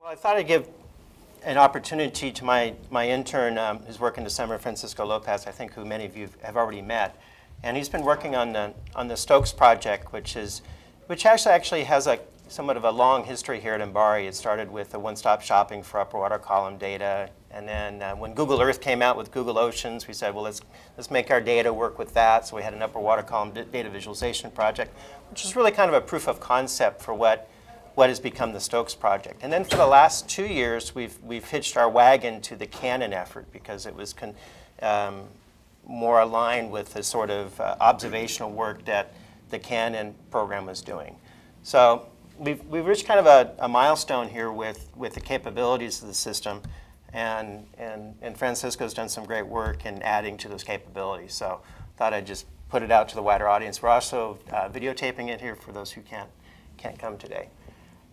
Well, I thought I'd give an opportunity to my intern who's working this summer, Francisco Lopez, I think who many of you have already met. And he's been working on the STOQS project, which actually has somewhat of a long history here at MBARI. It started with the one-stop shopping for upper water column data. And then when Google Earth came out with Google Oceans, we said, well, let's make our data work with that. So we had an upper water column data visualization project, which is really kind of a proof of concept for what has become the STOQS project. And then for the last 2 years, we've hitched our wagon to the Canon effort because it was more aligned with the sort of observational work that the Canon program was doing. So we've reached kind of a milestone here with the capabilities of the system, and Francisco's done some great work in adding to those capabilities. So I thought I'd just put it out to the wider audience. We're also videotaping it here for those who can't come today.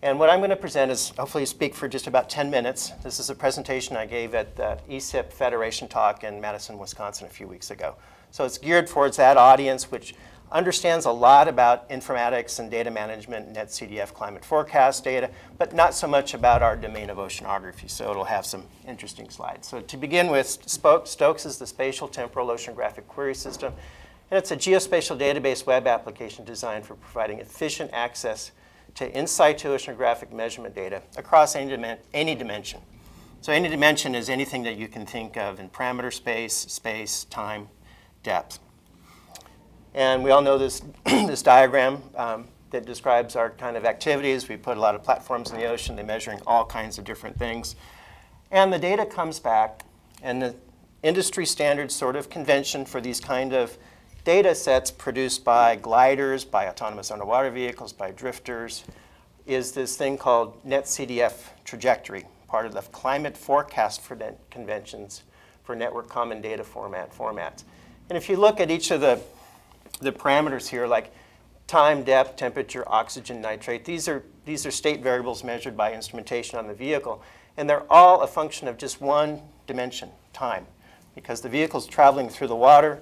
And what I'm going to present is hopefully speak for just about 10 minutes. This is a presentation I gave at the ESIP Federation talk in Madison, Wisconsin a few weeks ago. So it's geared towards that audience which understands a lot about informatics and data management, Netcdf climate forecast data, but not so much about our domain of oceanography. So it'll have some interesting slides. So to begin with, STOQS is the Spatial Temporal Oceanographic Query System. And it's a geospatial database web application designed for providing efficient access to in situ oceanographic measurement data across any dimension. So any dimension is anything that you can think of in parameter space, time, depth. And we all know this, this diagram that describes our kind of activities. We put a lot of platforms in the ocean. They're measuring all kinds of different things. And the data comes back, and the industry standard sort of convention for these kind of data sets produced by gliders, by autonomous underwater vehicles, by drifters, is this thing called Netcdf Trajectory, part of the climate forecast for conventions for network common data formats. And if you look at each of the parameters here, like time, depth, temperature, oxygen, nitrate, these are state variables measured by instrumentation on the vehicle, and they're all a function of just one dimension, time, because the vehicle's traveling through the water.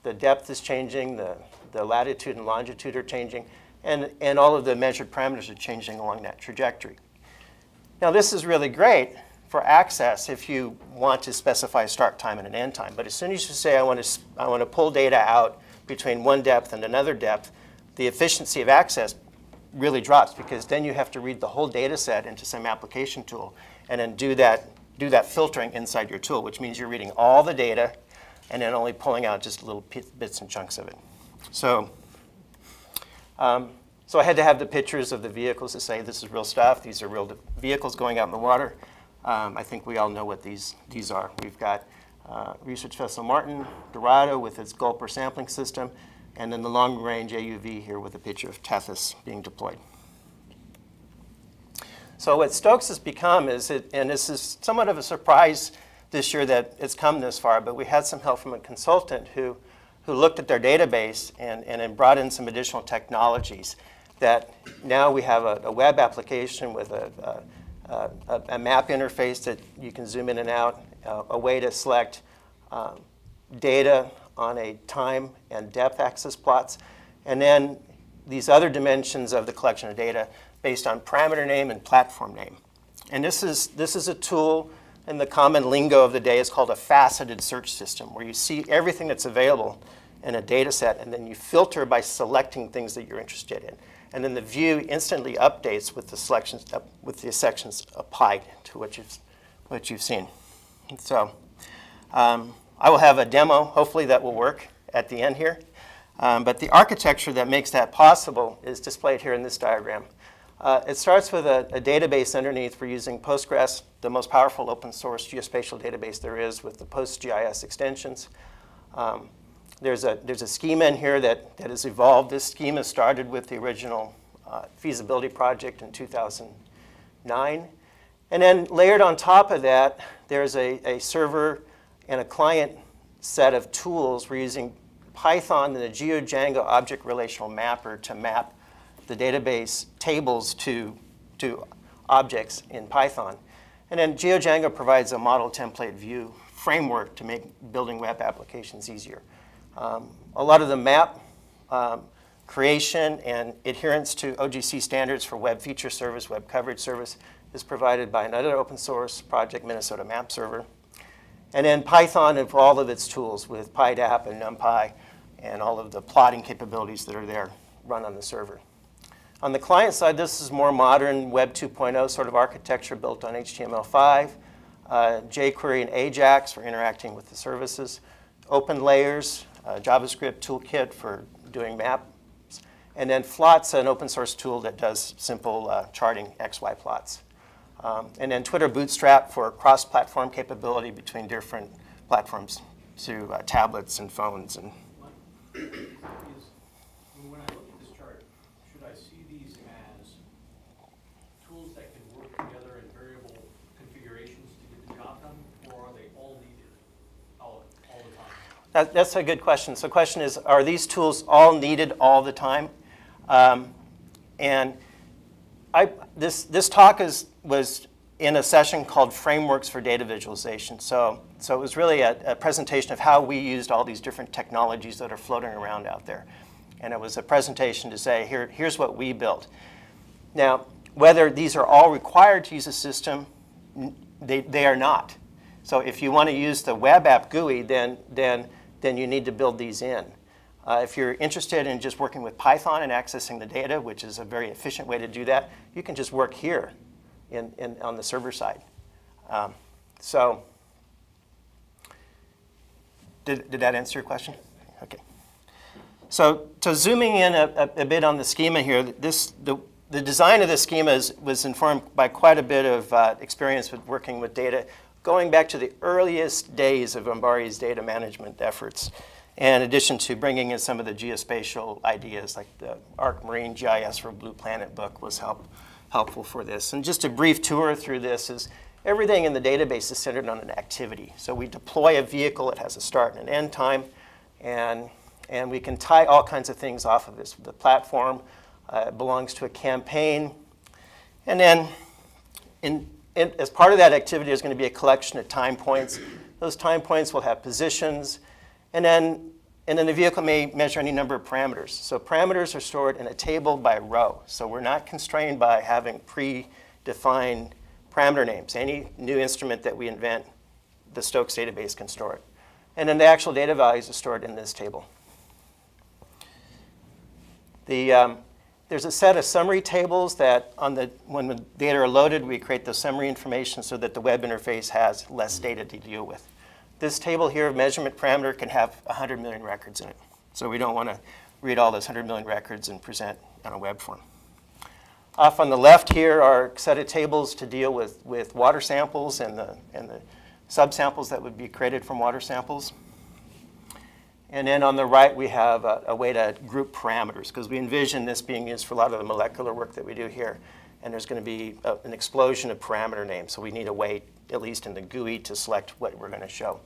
The depth is changing, the latitude and longitude are changing, and all of the measured parameters are changing along that trajectory. Now this is really great for access if you want to specify a start time and an end time. But as soon as you say I want to pull data out between one depth and another depth, the efficiency of access really drops, because then you have to read the whole data set into some application tool and then do that filtering inside your tool, which means you're reading all the data and then only pulling out just little bits and chunks of it. So, so I had to have the pictures of the vehicles to say this is real stuff. These are real vehicles going out in the water. I think we all know what these are. We've got research vessel Martin, Dorado with its gulper sampling system, and then the long-range AUV here with a picture of Tethys being deployed. So what STOQS has become is, and this is somewhat of a surprise this year that it's come this far, but we had some help from a consultant who looked at their database and brought in some additional technologies that now we have a web application with a map interface that you can zoom in and out, a way to select data on a time and depth axis plots, and then these other dimensions of the collection of data based on parameter name and platform name. And this is a tool, and the common lingo of the day is called a faceted search system, where you see everything that's available in a data set, and then you filter by selecting things that you're interested in. And then the view instantly updates with the sections applied to what you've seen. So I will have a demo, hopefully that will work at the end here. But the architecture that makes that possible is displayed here in this diagram. It starts with a database underneath. We're using Postgres, the most powerful open source geospatial database there is, with the PostGIS extensions. There's a schema in here that has evolved. This schema started with the original feasibility project in 2009. And then layered on top of that, there's a server and a client set of tools. We're using Python and the GeoDjango object relational mapper to map the database tables to objects in Python. And then GeoDjango provides a model template view framework to make building web applications easier. A lot of the map creation and adherence to OGC standards for web feature service, web coverage service is provided by another open source project, Minnesota Map Server. And then Python and for all of its tools with PyDap and NumPy and all of the plotting capabilities that are there run on the server. On the client side, this is more modern Web 2.0 sort of architecture built on HTML5, jQuery and AJAX for interacting with the services, open layers, JavaScript toolkit for doing maps, and then Flot's an open source tool that does simple charting XY plots. And then Twitter Bootstrap for cross-platform capability between different platforms to tablets and phones. And when I look at this chart, should I see these as tools that can work together in variable configurations to get the job done, or are they all needed all the time? That's a good question. So the question is, are these tools all needed all the time? This talk was in a session called Frameworks for Data Visualization. So it was really a presentation of how we used all these different technologies that are floating around out there. And it was a presentation to say, here's what we built. Now, whether these are all required to use a system, they are not. So if you want to use the web app GUI, then you need to build these in. If you're interested in just working with Python and accessing the data, which is a very efficient way to do that, you can just work here on the server side. So did that answer your question? OK. So zooming in a bit on the schema here, the design of the schema was informed by quite a bit of experience with working with data, going back to the earliest days of MBARI's data management efforts, in addition to bringing in some of the geospatial ideas, like the Arc Marine GIS for Blue Planet book was helpful for this. And just a brief tour through this is everything in the database is centered on an activity. So we deploy a vehicle, it has a start and an end time, and we can tie all kinds of things off of this. The platform belongs to a campaign. And then as part of that activity, there's going to be a collection of time points. Those time points will have positions. And then the vehicle may measure any number of parameters. So parameters are stored in a table by row. So we're not constrained by having predefined parameter names. Any new instrument that we invent, the STOQS database can store it. And then the actual data values are stored in this table. There's a set of summary tables that when the data are loaded, we create the summary information so that the web interface has less data to deal with. This table here of measurement parameter can have 100 million records in it. So we don't want to read all those 100 million records and present on a web form. Off on the left here are a set of tables to deal with water samples and the subsamples that would be created from water samples. And then on the right, we have a way to group parameters, because we envision this being used for a lot of the molecular work that we do here. And there's going to be an explosion of parameter names. So we need a way, at least in the GUI, to select what we're going to show.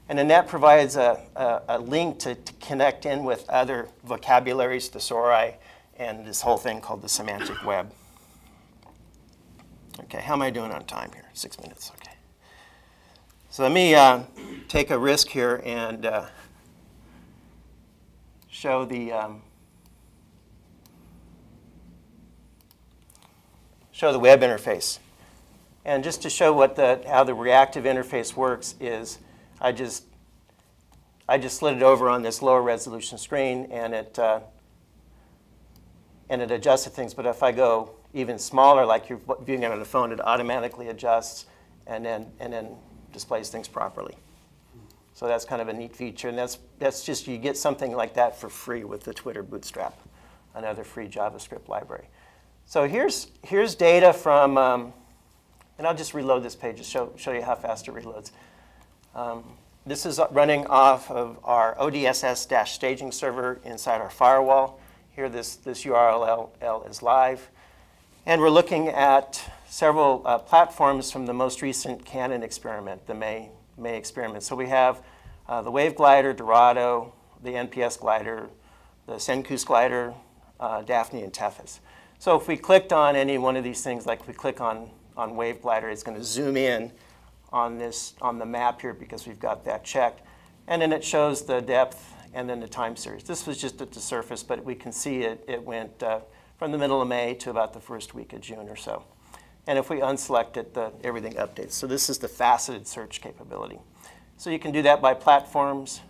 And then that provides a link to connect in with other vocabularies, thesauri, and this whole thing called the semantic web. OK, how am I doing on time here? 6 minutes, OK. So let me take a risk here and show the web interface. And just to show how the reactive interface works is I just slid it over on this lower resolution screen, and it adjusted things. But if I go even smaller, like you're viewing it on a phone, it automatically adjusts and then displays things properly. So that's kind of a neat feature, and that's just, you get something like that for free with the Twitter Bootstrap, another free JavaScript library. So here's data from, and I'll just reload this page to show you how fast it reloads. This is running off of our ODSS-staging server inside our firewall. Here, this URL is live. And we're looking at several platforms from the most recent Canon experiment, the May experiment. So we have the Wave Glider, Dorado, the NPS Glider, the Senkus Glider, Daphne, and Tethys. So if we clicked on any one of these things, like we click on Wave Glider, it's going to zoom in on the map here because we've got that checked. And then it shows the depth and then the time series. This was just at the surface, but we can see it went from the middle of May to about the first week of June or so. And if we unselect it, everything updates. So this is the faceted search capability. So you can do that by platforms.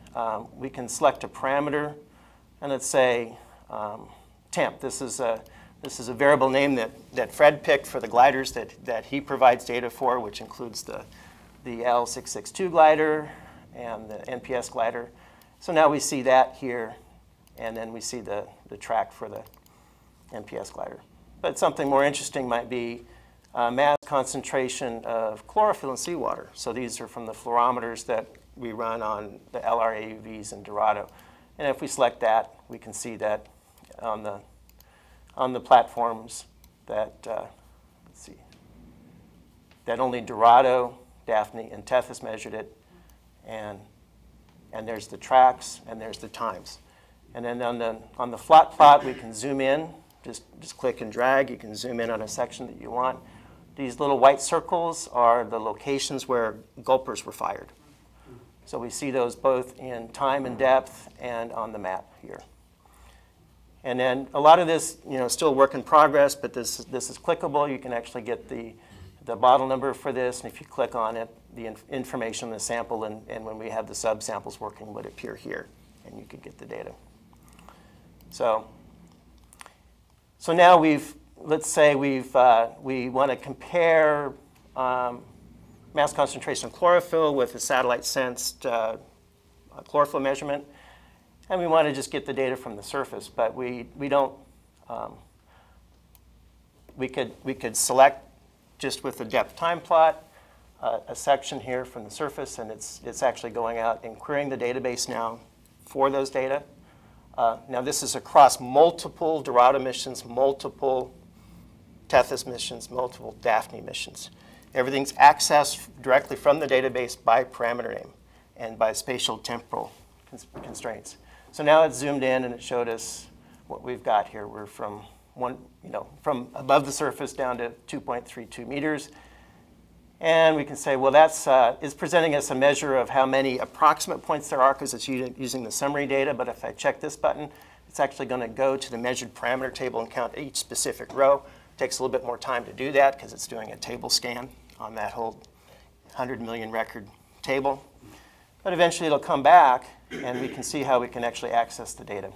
We can select a parameter, and let's say temp. This is a variable name that Fred picked for the gliders that he provides data for, which includes the L662 glider and the NPS glider. So now we see that here, and then we see the track for the NPS glider. But something more interesting might be mass concentration of chlorophyll in seawater. So these are from the fluorometers that we run on the LRAUVs in Dorado. And if we select that, we can see that on the platforms that, let's see, that only Dorado, Daphne, and Tethys measured it. And there's the tracks, and there's the times. And then on the flat plot, we can zoom in. Just click and drag. You can zoom in on a section that you want. These little white circles are the locations where gulpers were fired. So we see those both in time and depth and on the map here. And then a lot of this, still work in progress, but this is clickable. You can actually get the bottle number for this, and if you click on it, the information in the sample and when we have the subsamples working would appear here, and you could get the data. So now let's say we want to compare mass concentration of chlorophyll with a satellite-sensed chlorophyll measurement, and we want to just get the data from the surface, but we don't. We could select just with the depth time plot a section here from the surface, and it's actually going out and querying the database now for those data. Now this is across multiple Dorado missions, multiple Tethys missions, multiple Daphne missions. Everything's accessed directly from the database by parameter name and by spatial temporal constraints. So now it's zoomed in and it showed us what we've got here. We're from from above the surface down to 2.32 meters. And we can say, well, it's presenting us a measure of how many approximate points there are because it's using the summary data. But if I check this button, it's actually going to go to the measured parameter table and count each specific row. It takes a little bit more time to do that because it's doing a table scan on that whole 100 million record table. But eventually it'll come back, and we can see how we can actually access the data.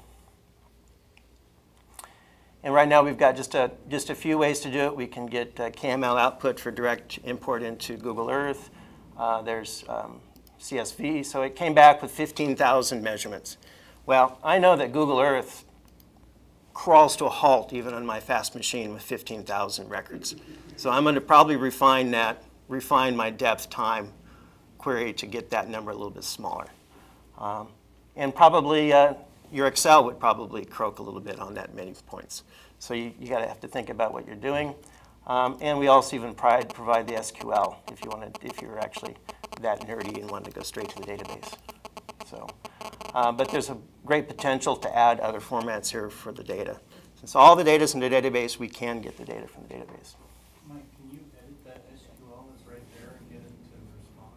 And right now we've got just a few ways to do it. We can get KML output for direct import into Google Earth. There's CSV. So it came back with 15,000 measurements. Well, I know that Google Earth crawls to a halt even on my fast machine with 15,000 records. So I'm going to probably refine my depth time query to get that number a little bit smaller. And probably your Excel would probably croak a little bit on that many points. So you have to think about what you're doing. And we also even provide the SQL if you're actually that nerdy and want to go straight to the database. So, but there's a great potential to add other formats here for the data. Since all the data is in the database, we can get the data from the database. Mike, can you edit that SQL that's right there and get it to respond?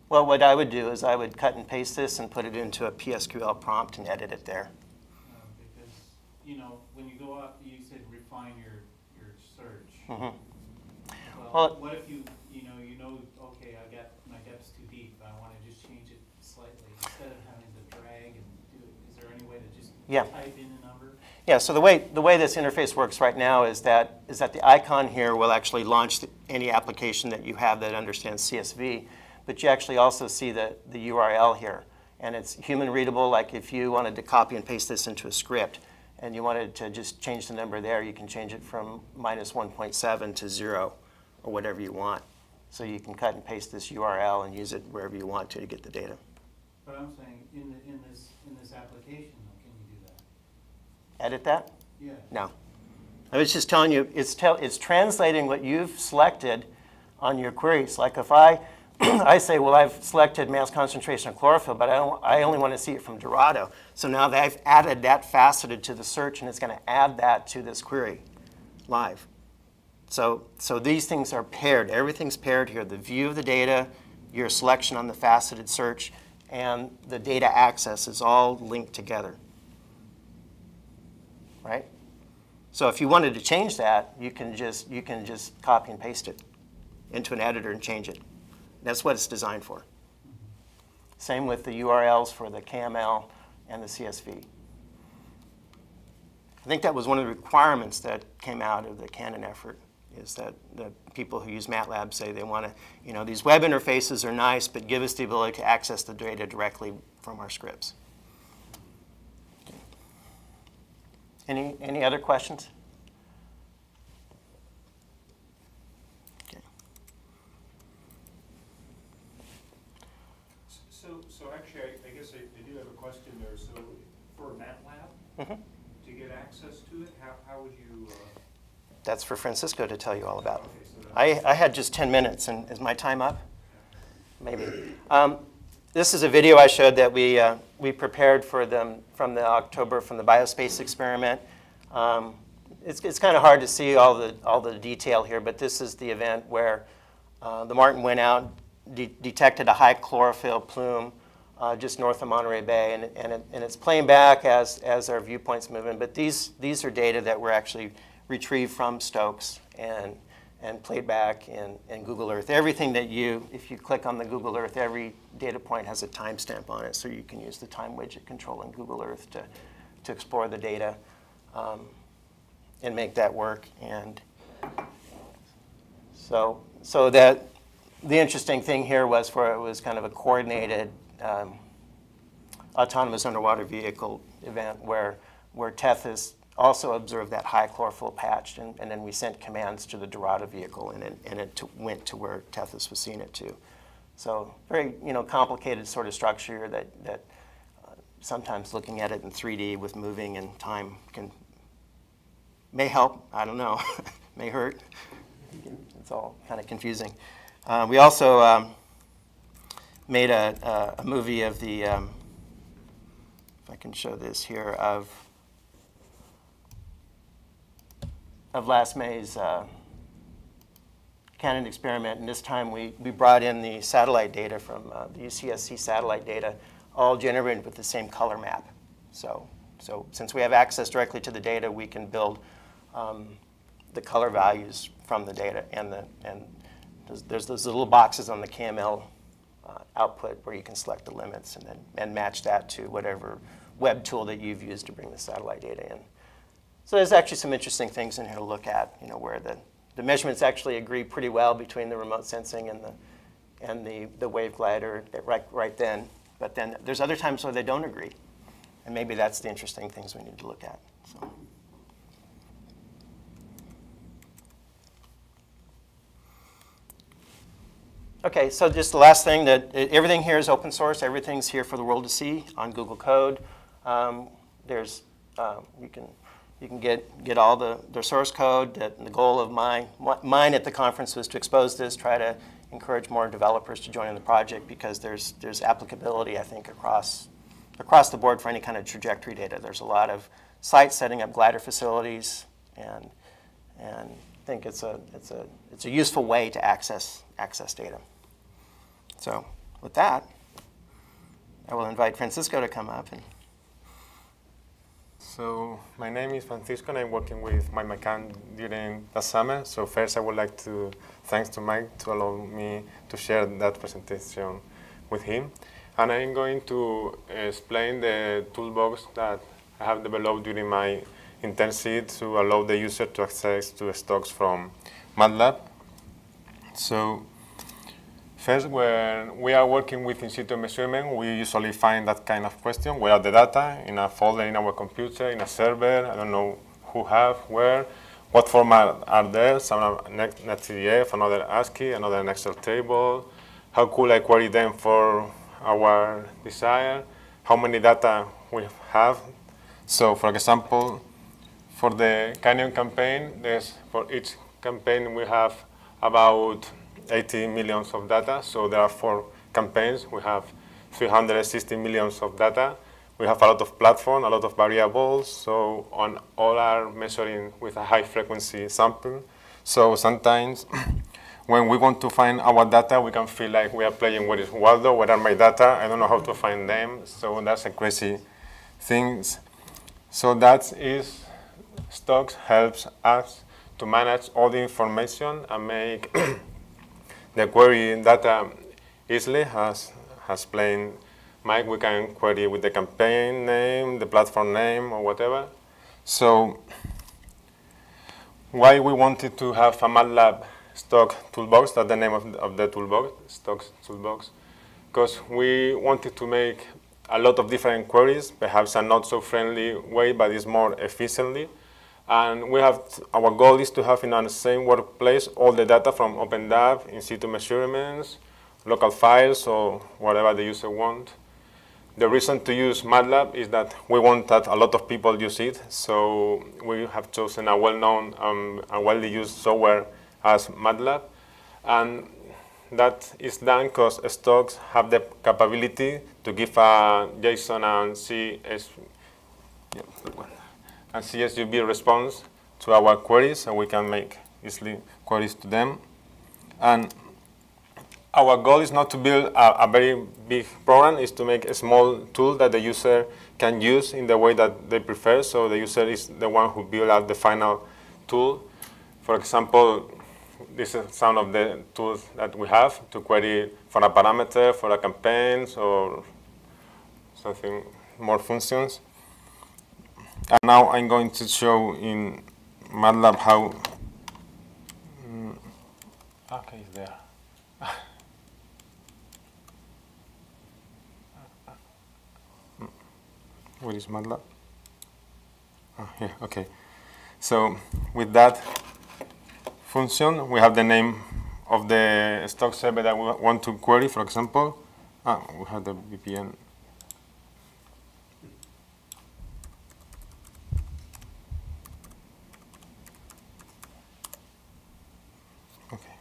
Well, what I would do is I would cut and paste this and put it into a PSQL prompt and edit it there. Because, when you go out, you said refine your search. Mm-hmm. Well, what if okay, my depth's too deep, I want to just change it slightly instead of having to drag and do it. Is there any way to just type in a number? Yeah, so the way this interface works right now is that the icon here will actually launch any application that you have that understands CSV, but you actually also see the URL here. And it's human readable, like if you wanted to copy and paste this into a script and you wanted to just change the number there, you can change it from -1.7 to 0 or whatever you want. So you can cut and paste this URL and use it wherever you want to get the data. But I'm saying in this application, can you do that? Edit that? Yeah. No. I was just telling you, it's translating what you've selected on your queries. Like if I say, well, I've selected mass concentration of chlorophyll, but I only want to see it from Dorado. So now they've added that faceted to the search, and it's going to add that to this query live. So these things are paired. Everything's paired here. The view of the data, your selection on the faceted search, and the data access is all linked together. Right? So if you wanted to change that, you can just copy and paste it into an editor and change it. That's what it's designed for. Same with the URLs for the KML and the CSV. I think that was one of the requirements that came out of the Canon effort, is that the people who use MATLAB say they want to, you know, these web interfaces are nice, but give us the ability to access the data directly from our scripts. Okay. Any other questions? Okay. So actually, I guess I do have a question there. So for MATLAB, to get access to it, how would you? That's for Francisco to tell you all about. Okay, so I had just 10 minutes, and is my time up? Maybe. This is a video I showed that we prepared for them from the biospace experiment. It's kind of hard to see all the detail here, but this is the event where the Martin went out, detected a high chlorophyll plume just north of Monterey Bay, and it's playing back as our viewpoint's moving. But these are data that were actually retrieved from STOQS and played back in Google Earth. Everything that if you click on the Google Earth, every data point has a timestamp on it, so you can use the time widget control in Google Earth to explore the data and make that work. And so that the interesting thing here was it was kind of a coordinated autonomous underwater vehicle event where Tethys also observed that high chlorophyll patch, and then we sent commands to the Dorada vehicle, and it went to where Tethys was seeing it to. So very complicated sort of structure that sometimes looking at it in 3D with moving and time may help. I don't know. May hurt. It's all kind of confusing. We also made a movie of the, if I can show this here, of last May's Canon experiment, and this time we brought in the satellite data from the UCSC satellite data, all generated with the same color map. So since we have access directly to the data, we can build the color values from the data, and there's those little boxes on the KML output where you can select the limits and match that to whatever web tool that you've used to bring the satellite data in. So there's actually some interesting things in here to look at, where the measurements actually agree pretty well between the remote sensing and the wave glider right then. But then there's other times where they don't agree, and maybe that's the interesting things we need to look at. So. Okay, so just the last thing, that everything here is open source. Everything's here for the world to see on Google Code. You can get all the source code. The goal of mine at the conference was to expose this, try to encourage more developers to join in the project, because there's applicability, I think, across the board for any kind of trajectory data. There's a lot of sites setting up glider facilities, and I think it's a useful way to access data. So with that, I will invite Francisco to come up. So my name is Francisco, and I'm working with Mike McCann during the summer. So first, I would like to thanks to Mike to allow me to share that presentation with him. And I'm going to explain the toolbox that I have developed during my internship to allow the user to access to STOQS from MATLAB. So first, when we are working with in situ measurement, we usually find that kind of question: where are the data? In a folder in our computer, in a server, I don't know who have, where, what format are there, some Netcdf, another ASCII, another an Excel table. How could I query them for our desire? How many data we have? So for example, for the Canyon campaign, for each campaign we have about 80 million of data. So there are 4 campaigns. We have 360 million of data. We have a lot of platform, a lot of variables. So all are measuring with a high frequency sample. So sometimes when we want to find our data, we can feel like we are playing where is Waldo, where are my data? I don't know how to find them. So that's a crazy thing. So that is STOQS helps us to manage all the information and make the query data easily. Has explained Mike, we can query with the campaign name, the platform name, or whatever. So why we wanted to have a MATLAB stock toolbox, that's the name of the toolbox, STOQS toolbox, because we wanted to make a lot of different queries, perhaps a not so friendly way, but it's more efficiently. And we have, our goal is to have in the same workplace all the data from OpenDAV, in situ measurements, local files, or whatever the user wants. The reason to use MATLAB is that we want that a lot of people use it, so we have chosen a well-known and widely used software as MATLAB. And that is done because STOQS have the capability to give a JSON and CSV response to our queries, so we can make easily queries to them. And our goal is not to build a very big program, is to make a small tool that the user can use in the way that they prefer, so the user is the one who builds out the final tool. For example, this is some of the tools that we have to query for a parameter, for a campaign, or something more functions. And now I'm going to show in MATLAB how, okay, it's there. Where is MATLAB? Oh, here, okay. So with that function, we have the name of the STOQS server that we want to query, for example. We have the VPN. Okay.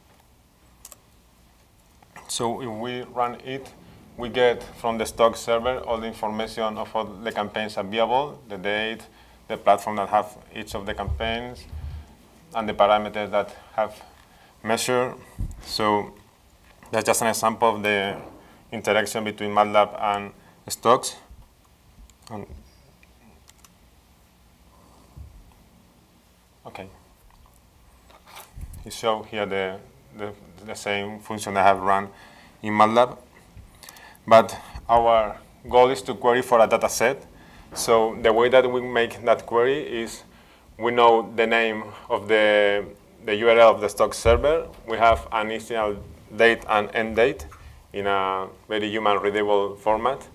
So if we run it, we get from the STOQS server all the information of all the campaigns available, the date, the platform that have each of the campaigns, and the parameters that have measured. So that's just an example of the interaction between MATLAB and STOQS. Okay. You show here the same function I have run in MATLAB. But our goal is to query for a data set. So the way that we make that query is we know the name of the URL of the STOQS server. We have an initial date and end date in a very human-readable format.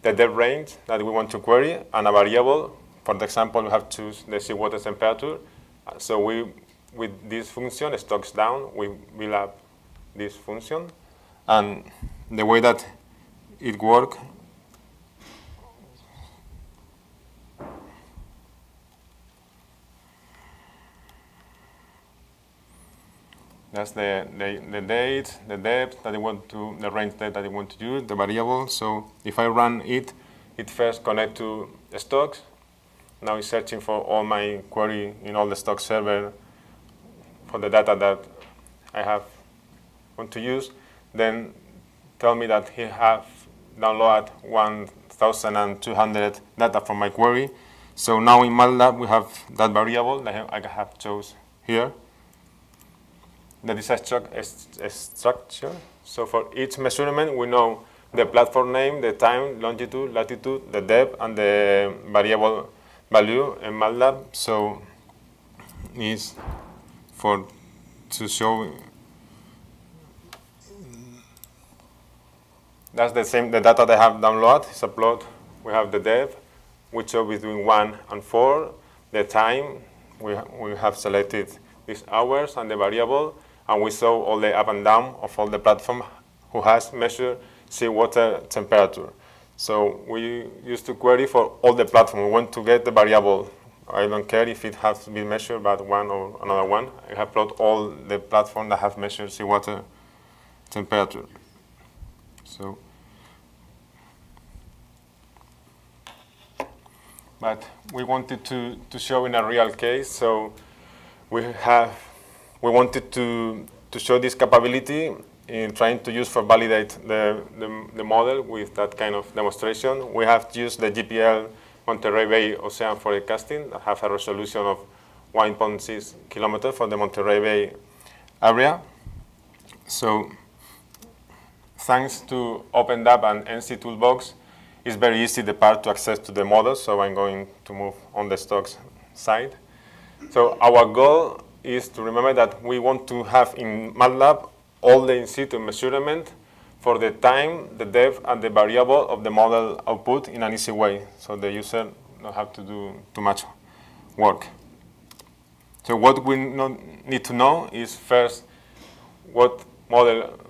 The depth range that we want to query, and a variable. For the example, we have to choose the seawater temperature. So with this function, STOQS down, we build up this function. And the way that it works, that's the date, the depth that I want to, the range depth that I want to use, the variable. So if I run it, it first connects to STOQS. Now it's searching for all my query in all the STOQS server for the data that I want to use. Then tell me that he have download 1,200 data from my query. So now in MATLAB we have that variable that I have chose here. That is a structure. So for each measurement we know the platform name, the time, longitude, latitude, the depth, and the variable value in MATLAB. So is to show. That's the same, the data they have downloaded is a plot. We have the depth, which show between 1 and 4. The time, we have selected these hours and the variable, and we saw all the up and down of all the platform who has measured seawater temperature. So we used to query for all the platform. We want to get the variable. I don't care if it has been measured by one or another one. I have plotted all the platform that have measured seawater temperature. So, but we wanted to show in a real case. So we wanted to show this capability in trying to use for validate the model with that kind of demonstration. We have used the GPL Monterey Bay ocean forecasting that have a resolution of 1.6 kilometers for the Monterey Bay area. So thanks to OpenDAP and NC Toolbox, it's very easy the part to access to the model, so I'm going to move on the STOQS side. So our goal is to remember that we want to have in MATLAB all the in situ measurement for the time, the depth, and the variable of the model output in an easy way, so the user don't have to do too much work. So what we need to know is first what model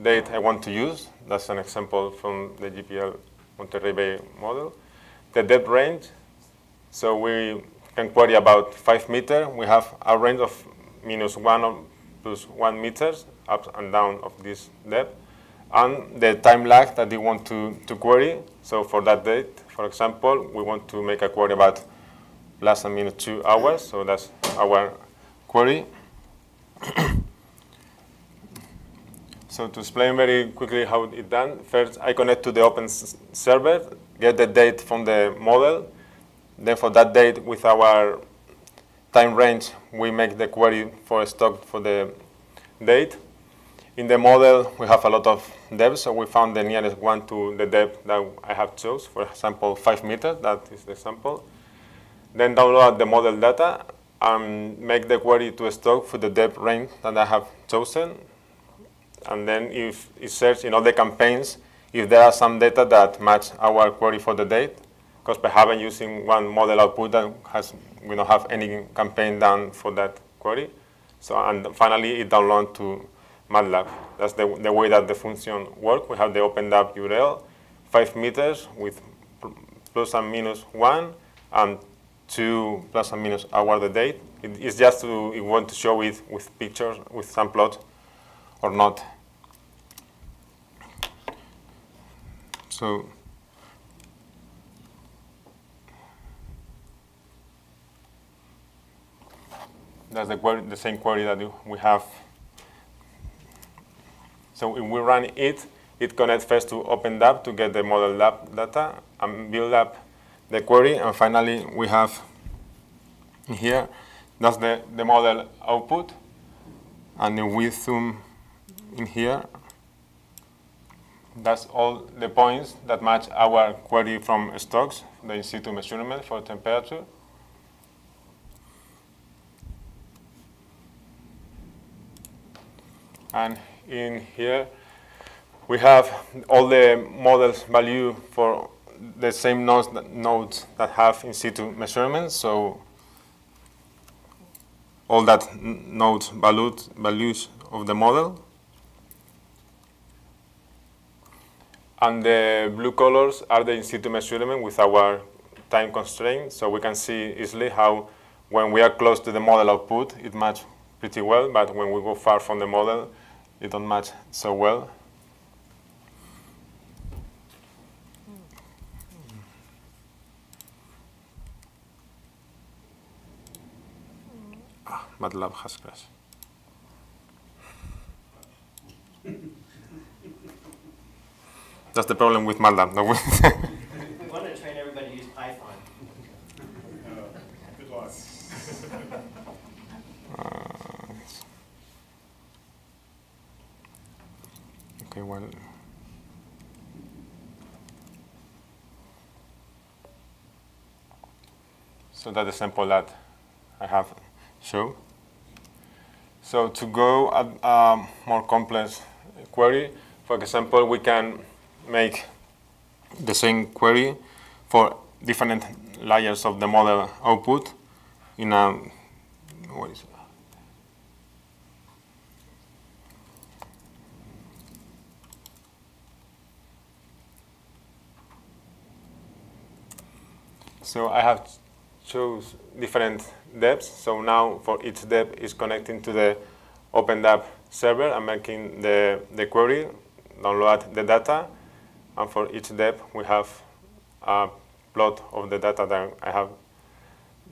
date I want to use. That's an example from the GPL Monterey Bay model. The depth range, so we can query about 5 meters. We have a range of -1 or +1 meters up and down of this depth. And the time lag that we want to query. So for that date, for example, we want to make a query about ±2 hours. So that's our query. So to explain very quickly how it's done, first I connect to the open server, get the date from the model. Then for that date, with our time range, we make the query for stock for the date. In the model, we have a lot of depths, so we found the nearest one to the depth that I have chose. For example, 5 meters, that is the example. Then download the model data and make the query to stock for the depth range that I have chosen. And then if it search in all the campaigns, if there are some data that match our query for the date, because perhaps I'm using one model output that we don't have any campaign done for that query. So, and finally, it downloads to MATLAB. That's the way that the function works. We have the OpenDAP URL, 5 meters with ±1, and 2 ± hour the date. It's just to you want to show it with pictures, with some plot, or not. So that's the query, the same query that we have. So if we run it, it connects first to OpenDAP to get the model lab data and build up the query. And finally, we have here, that's the model output. And if we zoom in here, that's all the points that match our query from STOQS, the in situ measurement for temperature. And in here, we have all the models value for the same nodes that have in situ measurements. So all that nodes values of the model. And the blue colors are the in situ measurement with our time constraint. So we can see easily how when we are close to the model output, it matches pretty well. But when we go far from the model, it don't match so well. MATLAB has crashed. That's the problem with MATLAB. No, We want to train everybody to use Python. Good luck. Okay, well. So that's the sample that I have shown. So to go at a more complex query, for example, we can make the same query for different layers of the model output in a, what is it? So I have chose different depths. So now for each depth is connecting to the OpenDAP server and making the query, download the data. And for each depth, we have a plot of the data that I have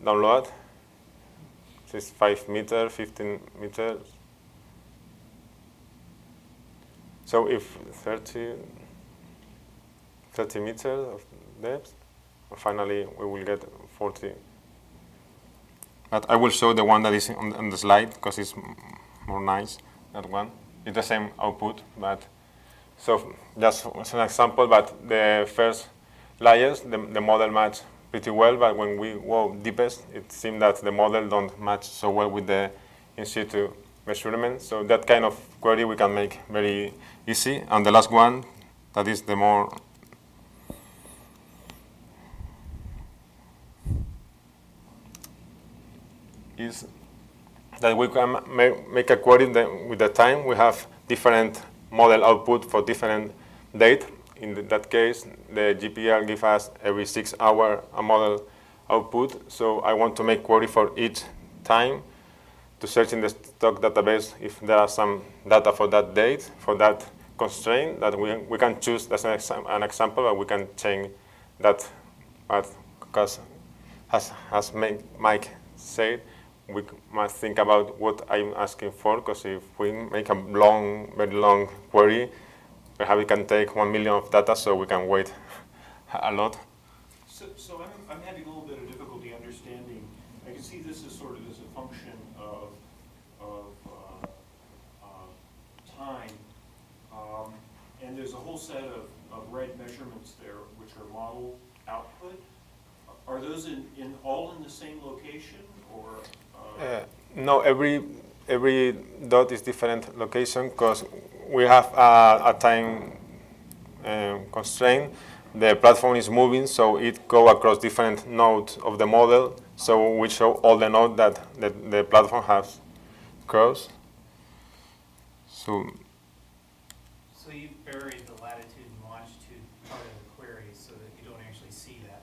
downloaded. This is 5 meters, 15 meters. So if 30 meters of depth, finally we will get 40. But I will show the one that is on the slide because it's more nice, that one. It's the same output, but so just as an example, but the first layers, the model match pretty well, but when we go deepest, it seems that the model don't match so well with the in situ measurement. So that kind of query we can make very easy. And the last one, that is the more is that we can make a query with the time. We have different model output for different date. In that case, the GPL gives us every 6 hours a model output. So I want to make query for each time to search in the stock database if there are some data for that date, for that constraint that we can choose. That's an example, but we can change that. But because as Mike said, we must think about what I'm asking for, because if we make a very long query, perhaps it can take 1 million of data, so we can wait a lot. So I'm having a little bit of difficulty understanding. I can see this is sort of as a function of time, and there's a whole set of red measurements there, which are model output. Are those all in the same location, or? No, every dot is different location because we have a time constraint. The platform is moving, so it goes across different nodes of the model. So we show all the nodes that the platform has crossed. So you've buried the latitude and longitude part of the query so that you don't actually see that.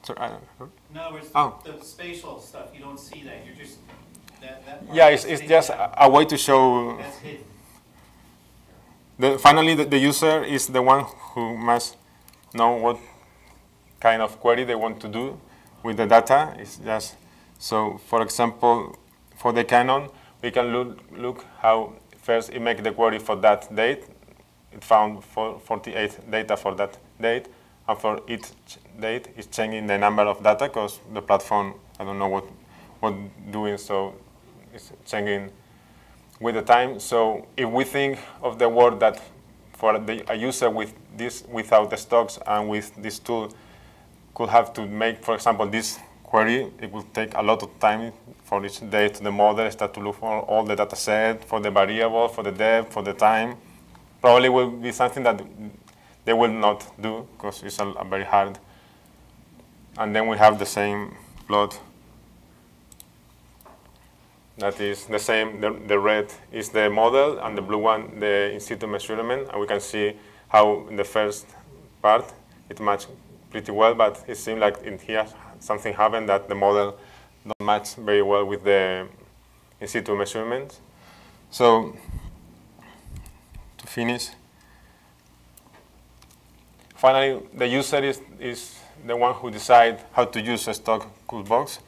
sorry, I don't know. In other words, Oh. the spatial stuff, you don't see that. You're just that part Yeah, is it's taken just out. a way to show. That's hidden. Finally, the user is the one who must know what kind of query they want to do with the data. It's just so. For example, for the canon, we can look how first it makes the query for that date. It found 48 data for that date, and for each date, it's changing the number of data because the platform, I don't know what doing, so it's changing with the time. So if we think of the work that for a user with this, without the stocks and with this tool, could have to make, for example, this query, it will take a lot of time for each date. The model start to look for all the data set, for the variable, for the depth, for the time. Probably will be something that they will not do because it's a very hard. And then we have the same plot. That is the same. The red is the model, and the blue one the in situ measurement. And we can see how in the first part it matched pretty well, but it seems like in here something happened that the model don't match very well with the in situ measurements. So to finish, finally the user is the one who decides how to use a stock toolbox.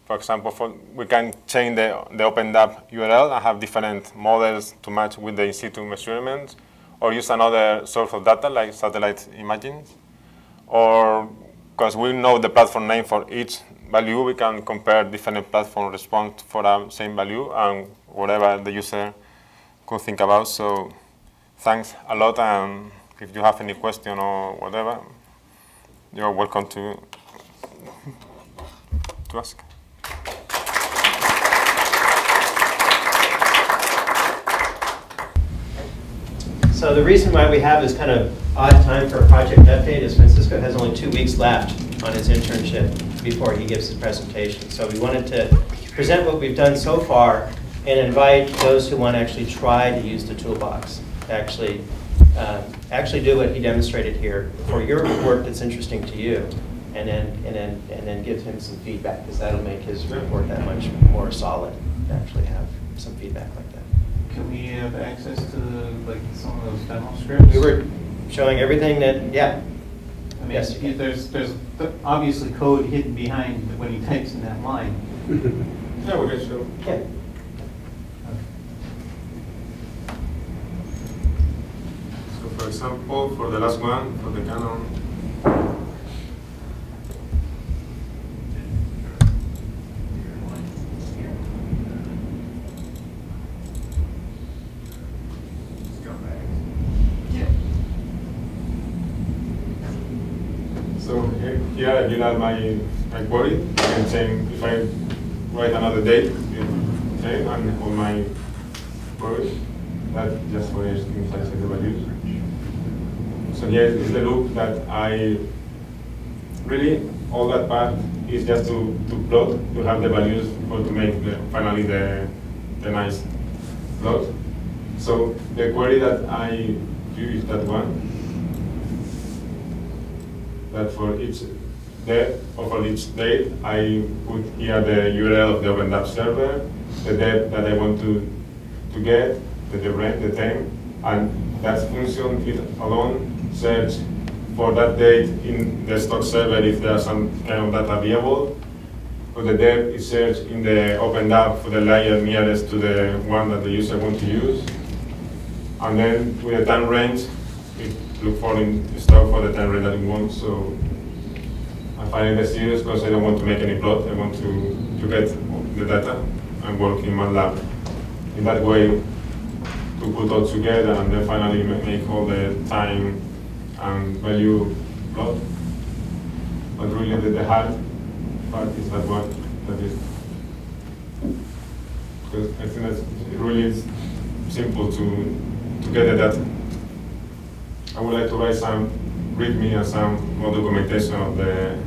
For example, we can change the OpenDAP URL and have different models to match with the in situ measurements, or use another source of data like satellite images. Or because we know the platform name for each value, we can compare different platform response for the same value and whatever the user could think about. So thanks a lot, and if you have any question or whatever, you're welcome to ask. So the reason why we have this kind of odd time for a project update is Francisco has only 2 weeks left on his internship before he gives his presentation. So we wanted to present what we've done so far and invite those who want to actually try to use the toolbox to actually do what he demonstrated here for your work that's interesting to you, and then give him some feedback, because that'll make his report that much more solid to actually have some feedback like that. Can we have access to like some of those demo scripts? We were showing everything that, yeah. I mean, Yes. there's obviously code hidden behind when he types in that line. Yeah, we can show. Yeah. Let's go For example, for the last one, for the Canon. So here I will add my query. I can change if I write another date, okay, and on my query, that just for instance the values. So here is the loop that I really all that part is just to plot, to have the values or to make finally the nice plot. So the query that I do is that one. That for each date or for each date, I put here the URL of the OpenDAP server, the date that I want to get, the range, the time, and that function it alone search for that date in the STOQS server if there's some kind of data available. For the date, it search in the OpenDAP for the layer nearest to the one that the user wants to use. And then with the time range, it look for in stock for the time range that it wants. So I find it serious because I don't want to make any plot. I want to get the data and work in MATLAB. In that way, to put all together and then finally make all the time and value plot. But really the hard part is that one. That is, because I think that it really is simple to get the data. I would like to write some README and some more documentation of the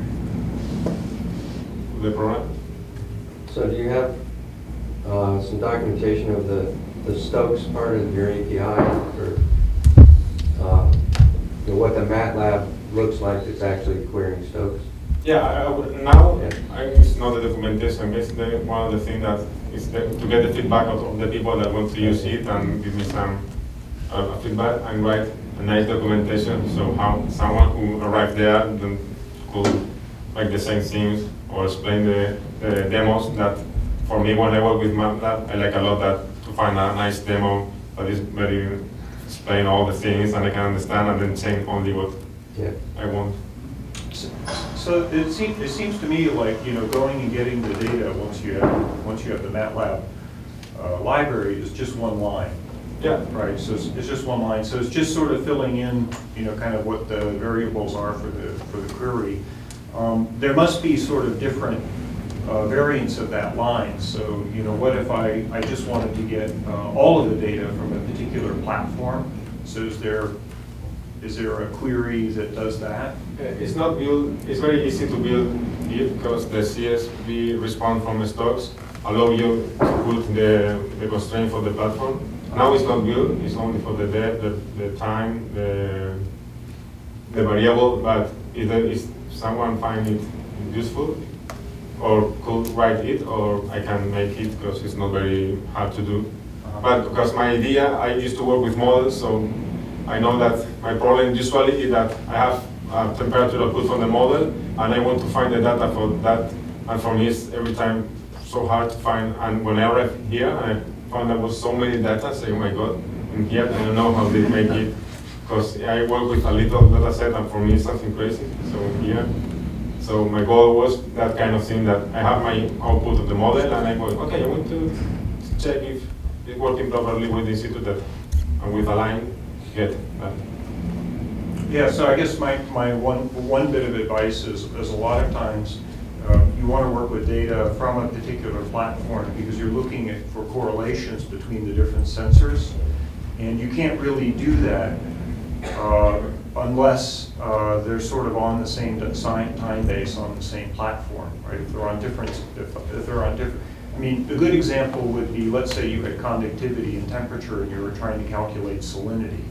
program. So do you have some documentation of the STOQS part of your API, or what the MATLAB looks like that's actually querying STOQS? Yeah, it's not the documentation. Basically, one of the things that is to get the feedback of the people that want to use it and give me some feedback and write a nice documentation, so how someone who arrived there then could make the same things or explain the demos that, for me, when I work with MATLAB, I like a lot that to find a nice demo that is very explain all the things and I can understand and then change only what I want. So it seems to me like, going and getting the data once you have the MATLAB library is just one line. Yeah. Right. So it's just one line. So it's just sort of filling in, kind of what the variables are for the query. There must be sort of different variants of that line. So what if I just wanted to get all of the data from a particular platform? So is there a query that does that? It's not built. It's very easy to build it because the CSV response from STOQS allow you to put the constraint for the platform. Now it's not built. It's only for the date, the time, the variable. But if someone find it useful, or could write it, or I can make it because it's not very hard to do. But because my idea, I used to work with models, so I know that my problem usually is that I have a temperature output from the model, and I want to find the data for that. And for me, it's every time so hard to find. And when I arrived here, I found there was so many data. So, oh my God, in here I don't know how they make it, because I work with a little data set, and for me it's something crazy. So here, so my goal was that kind of thing, that I have my output of the model, and I go, okay, I want to check if it's working properly with the institute data, and with a line, get that. Yeah, so I guess my one bit of advice is a lot of times you want to work with data from a particular platform because you're looking for correlations between the different sensors, and you can't really do that unless they're sort of on the same time base on the same platform, right? If they're on different, I mean, a good example would be, let's say you had conductivity and temperature and you were trying to calculate salinity,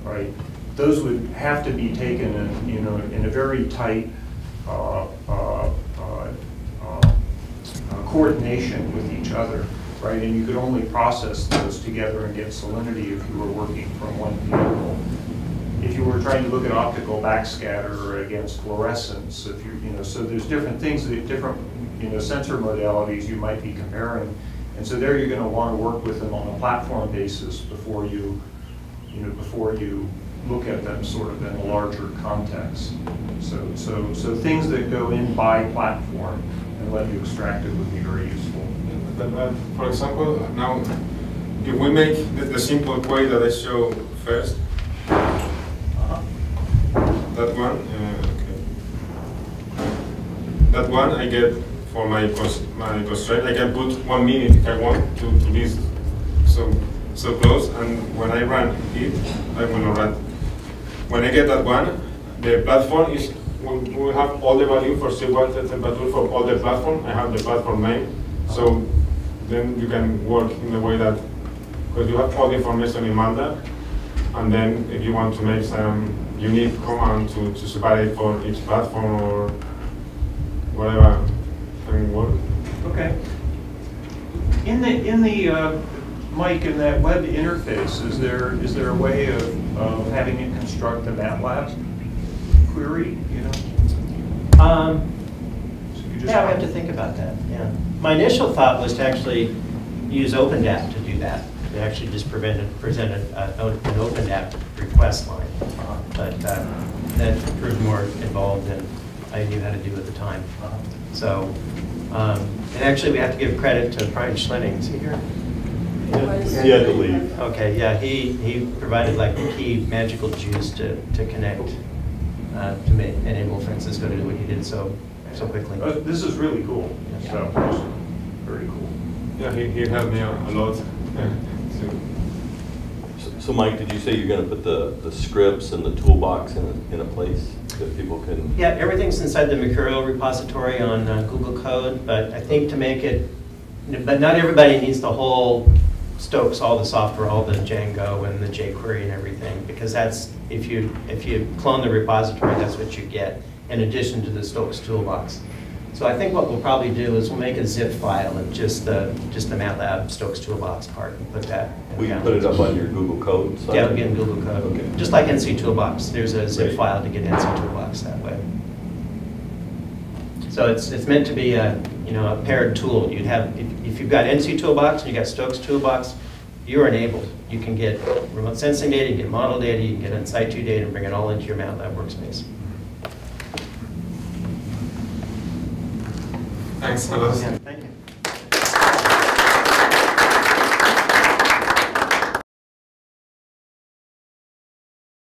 right? Those would have to be taken in a very tight coordination with each other, right? And you could only process those together and get salinity if you were working from one vehicle. If you were trying to look at optical backscatter against fluorescence, if so there's different things, different sensor modalities you might be comparing, and so there you're going to want to work with them on a platform basis before you look at them sort of in a larger context. So things that go in by platform and let you extract it would be very useful. For example, now, if we make the simple query that I show first, that one, okay. That one I get for my constraint. I can put 1 minute if I want to be so close, and when I run it, I will not run. When I get that one, the platform is, we have all the value for sequence temperature for all the platform. I have the platform name, so then you can work in the way that, because you have all the information in MATLAB, and then if you want to make some unique command to separate for each platform or whatever, can work. Okay. In the Mike, in that web interface, is there a way of having it construct a MATLAB query? You know. So you yeah, we have to think about that. Yeah. My initial thought was to actually use OpenDAP to do that. To actually just present an OpenDAP request line, but that proved more involved than I knew how to do at the time. So, and actually, we have to give credit to Brian Schlenning. Is he here? He had to leave. Okay, yeah, he provided like the key magical juice to connect, to enable Francisco to do what he did so quickly. This is really cool. Yeah. So, very cool. Yeah, he helped me a lot. So Mike, did you say you're going to put the scripts and the toolbox in a place that people can? Yeah, everything's inside the Mercurial repository on Google Code, but I think to make it, but not everybody needs the whole STOQS, all the software, all the Django and the jQuery and everything, because that's, if you clone the repository, that's what you get, in addition to the STOQS toolbox. So I think what we'll probably do is we'll make a zip file of just the MATLAB STOQS toolbox part and put that. We can put it up on your Google Code site? Yeah, it'll be in Google Code. Okay. Just like NC Toolbox, there's a zip Great. file to get NC Toolbox that way. So it's meant to be a a paired tool. You'd have if you've got NC Toolbox and you got STOQS Toolbox, you're enabled. You can get remote sensing data, you can get model data, you can get in situ data, and bring it all into your MATLAB workspace. Thanks a lot. Yeah, thank you.